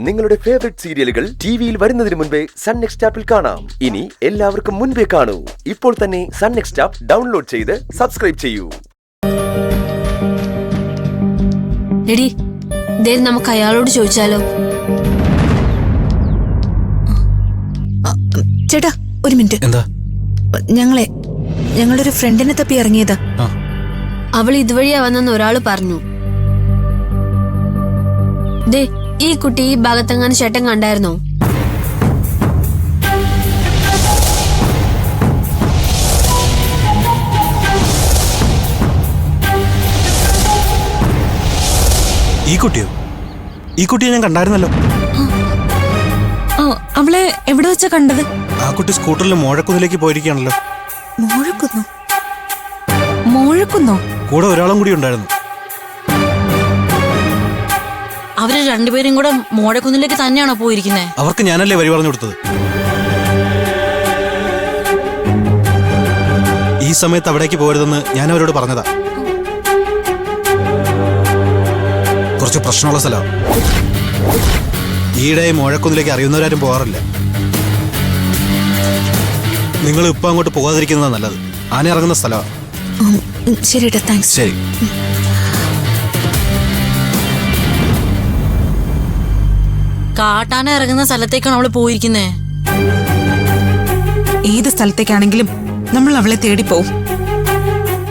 നിങ്ങളുടെ ഫേവറേറ്റ് സീരിയലുകൾ ടിവിയിൽ വരുന്നതിന് മുൻപേ സൺ നെക്സ്റ്റ് ആപ്പിൽ കാണാം. ഇനി എല്ലാവർക്കും മുൻപേ കാണൂ. ഇപ്പോൾ തന്നെ സൺ നെക്സ്റ്റ് ആപ്പ് ഡൗൺലോഡ് ചെയ്ത് സബ്സ്ക്രൈബ് ചെയ്യൂ. എടി, നമുക്ക് അയാളോട് ചോദിച്ചാലോ? ചേട്ടാ, ഒരു മിനിറ്റ്. എന്താ? ഞങ്ങളുടെ ഒരു ഫ്രണ്ടിനെ തപ്പി ഇറങ്ങിയതാ. അവൾ ഇതുവഴിയാ വന്നെന്ന് ഒരാള് പറഞ്ഞു. ഈ കുട്ടി ഈ ഭാഗത്തെങ്ങാനും ചേട്ടൻ കണ്ടായിരുന്നോ? ഈ കുട്ടിയോ? ഈ കുട്ടിയെ ഞാൻ കണ്ടായിരുന്നല്ലോ. അവളെ എവിടെ വെച്ചാ കണ്ടത്? ആ കുട്ടി സ്കൂട്ടറിൽ മോഴക്കുന്നിലേക്ക് പോയിരിക്കുകയാണല്ലോ. മോഴക്കുന്നോ? കൂടെ ഒരാളും കൂടി ഉണ്ടായിരുന്നു. അവര് രണ്ടുപേരും കൂടെ മോഴക്കുന്നിലേക്ക് തന്നെയാണോ പോയിരിക്കുന്നത്? അവർക്ക് ഞാനല്ലേ വഴി പറഞ്ഞു കൊടുത്തത്. ഈ സമയത്ത് അവിടേക്ക് പോരുതെന്ന് ഞാൻ അവരോട് പറഞ്ഞതാ. കുറച്ച് പ്രശ്നമുള്ള സ്ഥലമാണ്. ഈയിടെ മോഴക്കുന്നിലേക്ക് അറിയുന്നവരാരും പോകാറില്ല. നിങ്ങൾ ഇപ്പൊ അങ്ങോട്ട് പോകാതിരിക്കുന്നതാ നല്ലത്. ആന ഇറങ്ങുന്ന സ്ഥലമാണ്. ശരി, താങ്ക്സ്. ശരി. കാട്ടാന ഇറങ്ങുന്ന സ്ഥലത്തേക്കാണ് അവള് പോയിരിക്കുന്നേ. ഏത് സ്ഥലത്തേക്കാണെങ്കിലും നമ്മൾ അവളെ തേടി പോവും.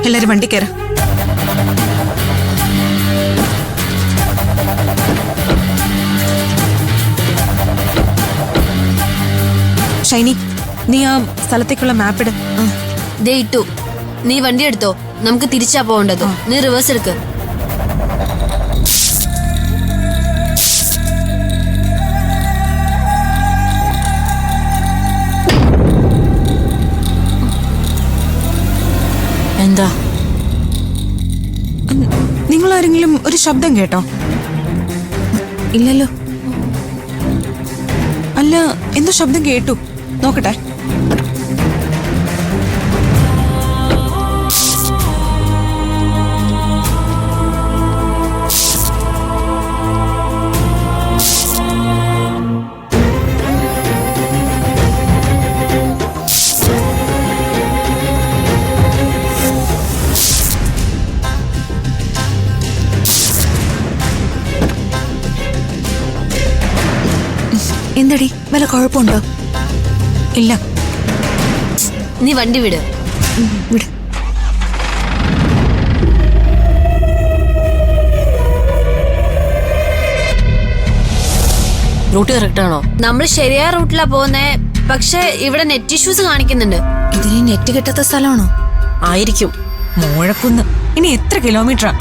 എല്ലാരും വണ്ടി കയറ. ഷൈനി, നീ ആ സ്ഥലത്തേക്കുള്ള മാപ്പ് ഇട്. ഇട്ടു. നീ വണ്ടി എടുത്തോ, നമുക്ക് തിരിച്ചാ പോകേണ്ടത്. നീ റിവേഴ്സ് എടുക്ക്. എന്താ? നിങ്ങൾ ആരെങ്കിലും ഒരു ശബ്ദം കേട്ടോ? ഇല്ലല്ലോ. അല്ല, എന്തോ ശബ്ദം കേട്ടു. നോക്കട്ടെ. എന്തടി, വല്ല കുഴപ്പമുണ്ടോ? ഇല്ല. നീ വണ്ടി വിട്. വിട്. റൂട്ട് കറക്റ്റ് ആണോ? നമ്മൾ ശരിയായ റൂട്ടിലാ പോകുന്നേ. പക്ഷെ ഇവിടെ നെറ്റ് ഇഷ്യൂസ് കാണിക്കുന്നുണ്ട്. ഇതിന് നെറ്റ് കിട്ടാത്ത സ്ഥലമാണോ? ആയിരിക്കും. മോഴക്കുന്ന് ഇനി എത്ര കിലോമീറ്ററാ?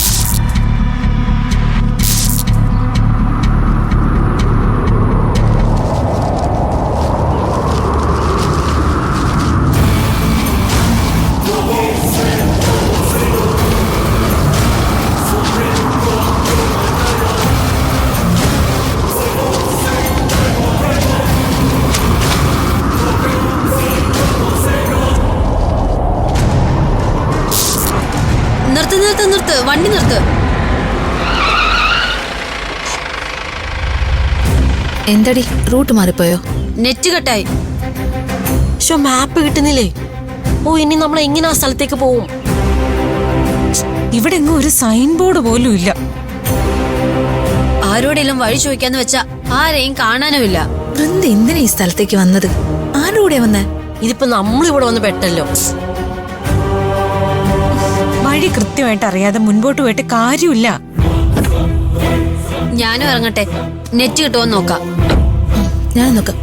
നിർത്ത്, വണ്ടി നിർത്ത്. എന്തടി, റൂട്ട് മാറിപ്പോയോ? നെറ്റ് കട്ടായി. മാപ്പ് കിട്ടുന്നില്ലേ? ഇനി നമ്മൾ എങ്ങനെ ആ സ്ഥലത്തേക്ക് പോവും? ഇവിടെ എങ്ങും ഒരു സൈൻ ബോർഡ് പോലും ഇല്ല. ആരോടെങ്കിലും വഴി ചോദിക്കാന്ന് വെച്ചാ ആരെയും കാണാനുമില്ല. വൃന്ദ എന്തിനാ ഈ സ്ഥലത്തേക്ക് വന്നത്? ആരുടെ കൂടെ വന്നേ? ഇതിപ്പോ നമ്മളിവിടെ വന്ന് പെട്ടല്ലോ. വഴി കൃത്യമായിട്ട് അറിയാതെ മുൻപോട്ട് പോയിട്ട് കാര്യമില്ല. ഞാനും ഇറങ്ങട്ടെ. നെറ്റ് കിട്ടുമോ നോക്കാം. ഞാൻ നോക്കാം.